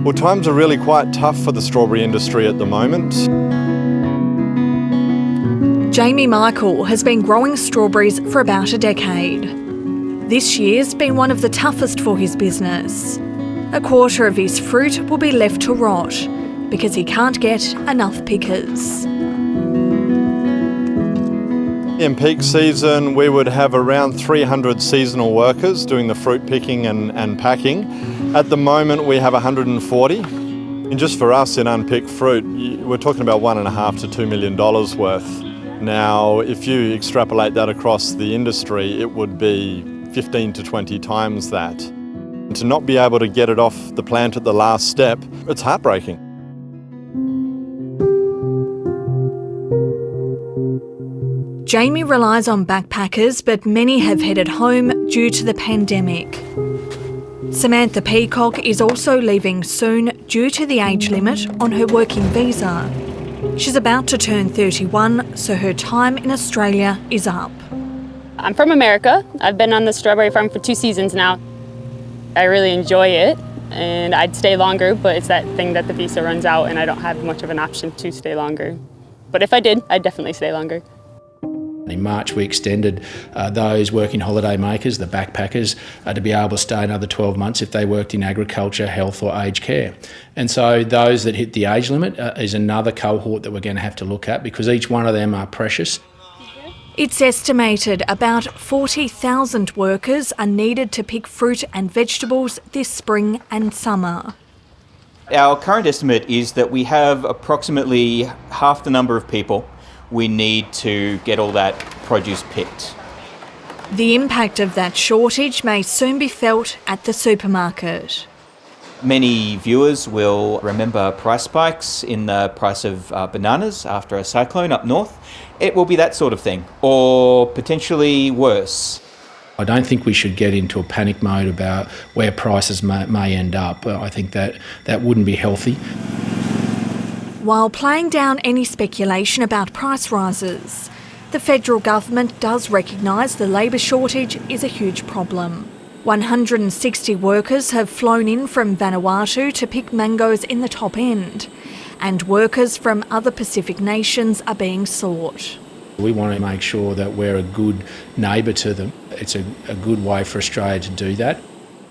Well, times are really quite tough for the strawberry industry at the moment. Jamie Michael has been growing strawberries for about a decade. This year's been one of the toughest for his business. A quarter of his fruit will be left to rot because he can't get enough pickers. In peak season, we would have around 300 seasonal workers doing the fruit picking and packing. At the moment, we have 140. And just for us in unpicked fruit, we're talking about $1.5 to $2 million worth. Now, if you extrapolate that across the industry, it would be 15 to 20 times that. And to not be able to get it off the plant at the last step, it's heartbreaking. Jamie relies on backpackers, but many have headed home due to the pandemic. Samantha Peacock is also leaving soon due to the age limit on her working visa. She's about to turn 31, so her time in Australia is up. I'm from America. I've been on the strawberry farm for 2 seasons now. I really enjoy it, and I'd stay longer, but it's that thing that the visa runs out and I don't have much of an option to stay longer. But if I did, I'd definitely stay longer. In March, we extended those working holiday makers, the backpackers, to be able to stay another 12 months if they worked in agriculture, health or aged care. And so those that hit the age limit is another cohort that we're going to have to look at because each one of them are precious. It's estimated about 40,000 workers are needed to pick fruit and vegetables this spring and summer. Our current estimate is that we have approximately half the number of people we need to get all that produce picked. The impact of that shortage may soon be felt at the supermarket. Many viewers will remember price spikes in the price of bananas after a cyclone up north. It will be that sort of thing, or potentially worse. I don't think we should get into a panic mode about where prices may end up. I think that wouldn't be healthy. While playing down any speculation about price rises, the federal government does recognise the labour shortage is a huge problem. 160 workers have flown in from Vanuatu to pick mangoes in the top end, and workers from other Pacific nations are being sought. We want to make sure that we're a good neighbour to them. It's a good way for Australia to do that.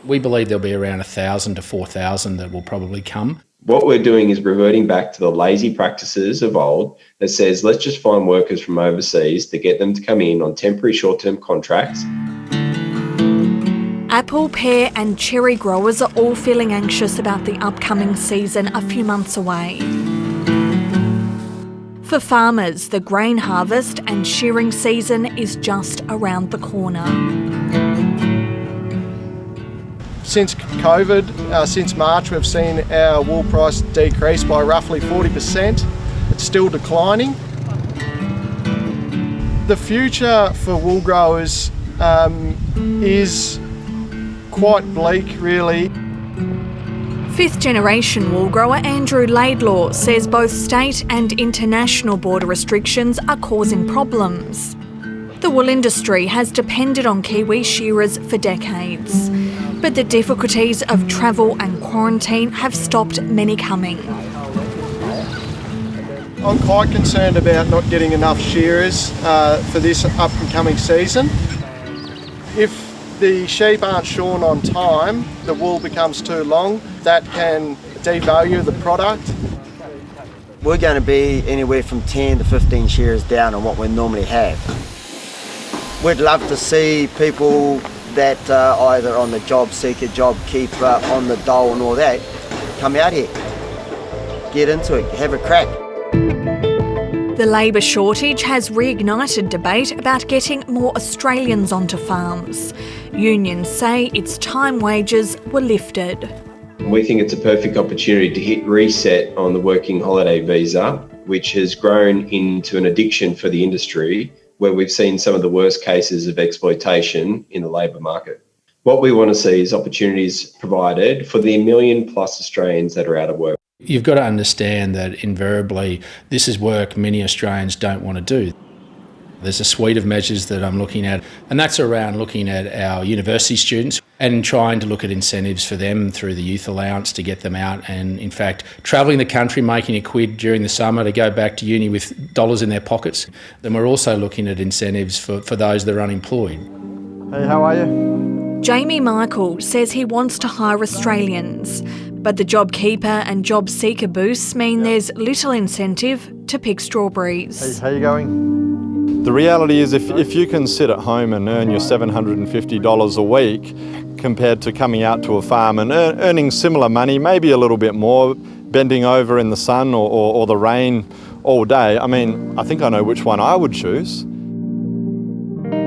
We believe there'll be around 1,000 to 4,000 that will probably come. What we're doing is reverting back to the lazy practices of old that says, let's just find workers from overseas to get them to come in on temporary short-term contracts. Apple, pear and cherry growers are all feeling anxious about the upcoming season a few months away. For farmers, the grain harvest and shearing season is just around the corner. Since COVID, since March, we've seen our wool price decrease by roughly 40%. It's still declining. The future for wool growers is quite bleak, really. Fifth generation wool grower Andrew Laidlaw says both state and international border restrictions are causing problems. The wool industry has depended on Kiwi shearers for decades, but the difficulties of travel and quarantine have stopped many coming. I'm quite concerned about not getting enough shearers for this up-and-coming season. If the sheep aren't shorn on time, the wool becomes too long. That can devalue the product. We're going to be anywhere from 10 to 15 shearers down on what we normally have. We'd love to see people that are either on the job seeker, job keeper, on the dole and all that, come out here. Get into it, have a crack. The labour shortage has reignited debate about getting more Australians onto farms. Unions say it's time wages were lifted. We think it's a perfect opportunity to hit reset on the working holiday visa, which has grown into an addiction for the industry, where we've seen some of the worst cases of exploitation in the labour market. What we want to see is opportunities provided for the 1 million plus Australians that are out of work. You've got to understand that invariably this is work many Australians don't want to do. There's a suite of measures that I'm looking at, and that's around looking at our university students and trying to look at incentives for them through the youth allowance to get them out and, in fact, travelling the country, making a quid during the summer to go back to uni with dollars in their pockets. Then we're also looking at incentives for those that are unemployed. Hey, how are you? Jamie Michael says he wants to hire Australians, but the JobKeeper and JobSeeker boosts mean there's little incentive to pick strawberries. Hey, how you going? The reality is if you can sit at home and earn your $750 a week compared to coming out to a farm and earning similar money, maybe a little bit more, bending over in the sun or the rain all day, I mean, I think I know which one I would choose.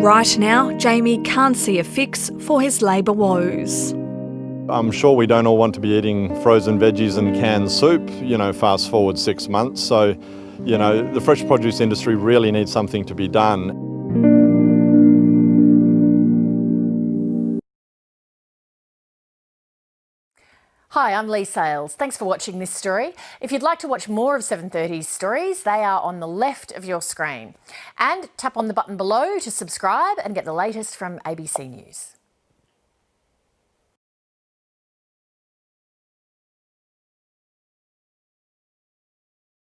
Right now, Jamie can't see a fix for his labour woes. I'm sure we don't all want to be eating frozen veggies and canned soup, fast forward 6 months. So, the fresh produce industry really needs something to be done. Hi, I'm Lee Sales. Thanks for watching this story. If you'd like to watch more of 730's stories, they are on the left of your screen. And tap on the button below to subscribe and get the latest from ABC News.